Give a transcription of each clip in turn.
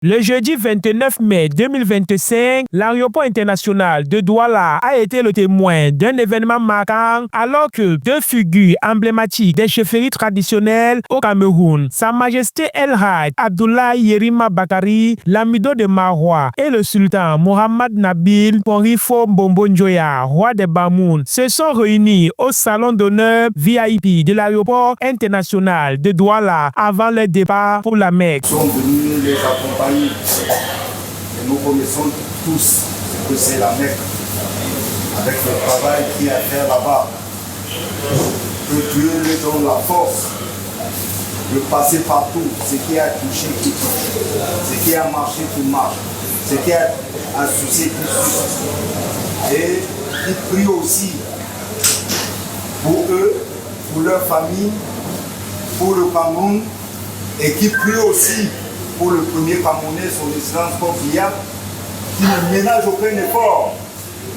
Le jeudi 29 mai 2025, l'aéroport international de Douala a été le témoin d'un événement marquant alors que deux figures emblématiques des chefferies traditionnelles au Cameroun, Sa Majesté El Hadj Abdoulaye Yerima Bakari, l'amido de Marois, et le sultan Mohamed Nabil Ponrifo Mbombo Njoya, roi des Bamoun, se sont réunis au salon d'honneur VIP de l'aéroport international de Douala avant leur départ pour la Mecque. Nous sommes venus les accompagner et nous connaissons tous ce que c'est la Mecque avec le travail qui est à faire là-bas. Que Dieu lui donne la force de passer partout, ce qui a touché qui touche, ce qui a marché qui marche, ce qui a associé qui suit. Et il prie aussi pour eux, pour leur famille, pour le Cameroun, et qui prie aussi pour le premier Camerounais, son excellence Confiat, qui ne ménage aucun effort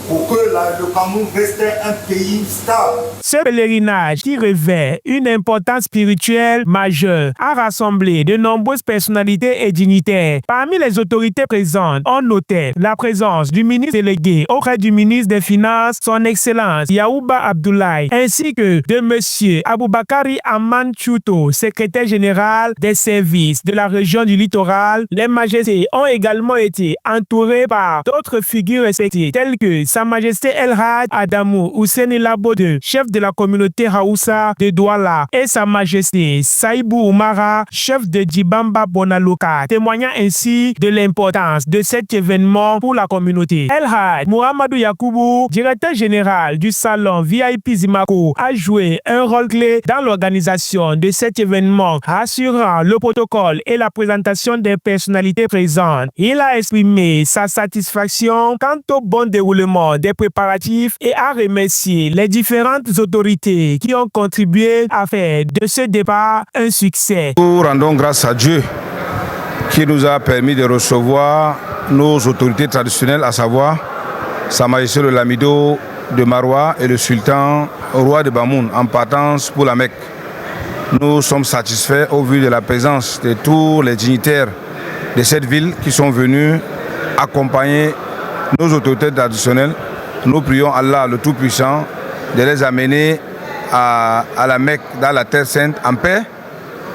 pour que le Cameroun reste un pays stable. Ce pèlerinage qui revêt une importance spirituelle majeure a rassemblé de nombreuses personnalités et dignitaires. Parmi les autorités présentes, on notait la présence du ministre délégué auprès du ministre des Finances, son Excellence Yaouba Abdoulaye, ainsi que de M. Aboubakari Aman Chouto, secrétaire général des services de la région du littoral. Les majestés ont également été entourées par d'autres figures respectées, telles que Sa Majesté El Hadj Adamou Ouseni Labode, chef de la communauté Haoussa de Douala, et Sa Majesté Saïbou Oumara, chef de Djibamba Bonaloka, témoignant ainsi de l'importance de cet événement pour la communauté. El Hadj Mohamedou Yakoubou, directeur général du salon VIP Zimako, a joué un rôle clé dans l'organisation de cet événement, assurant le protocole et la présentation des personnalités présentes. Il a exprimé sa satisfaction quant au bon déroulement des préparatifs et a remercié les différentes autorités qui ont contribué à faire de ce départ un succès. Nous rendons grâce à Dieu qui nous a permis de recevoir nos autorités traditionnelles, à savoir Sa Majesté le Lamido de Marois et le sultan roi de Bamoun en partance pour la Mecque. Nous sommes satisfaits au vu de la présence de tous les dignitaires de cette ville qui sont venus accompagner nos autorités traditionnelles. Nous prions Allah le Tout-Puissant de les amener à la Mecque, dans la Terre Sainte, en paix,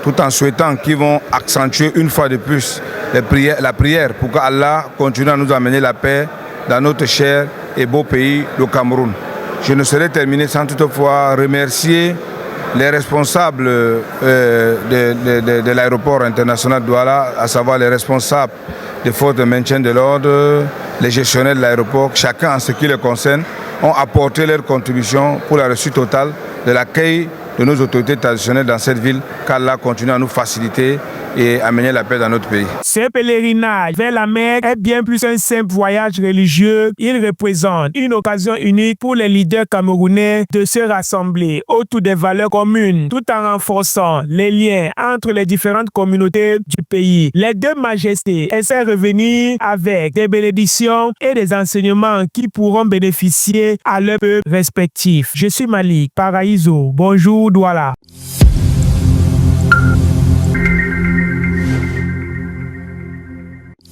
tout en souhaitant qu'ils vont accentuer une fois de plus la prière pour qu'Allah continue à nous amener la paix dans notre cher et beau pays, le Cameroun. Je ne saurais terminer sans toutefois remercier les responsables de l'aéroport international de Douala, à savoir les responsables des forces de maintien de l'ordre, les gestionnaires de l'aéroport, chacun en ce qui les concerne, ont apporté leur contribution pour la réussite totale de l'accueil de nos autorités traditionnelles dans cette ville, qu'Allah continue à nous faciliter et amener la paix dans notre pays. Ce pèlerinage vers la Mecque est bien plus qu'un simple voyage religieux. Il représente une occasion unique pour les leaders camerounais de se rassembler autour des valeurs communes, tout en renforçant les liens entre les différentes communautés du pays. Les deux majestés essaient de revenir avec des bénédictions et des enseignements qui pourront bénéficier à leurs peuples respectifs. Je suis Malik Paraïso. Bonjour Douala.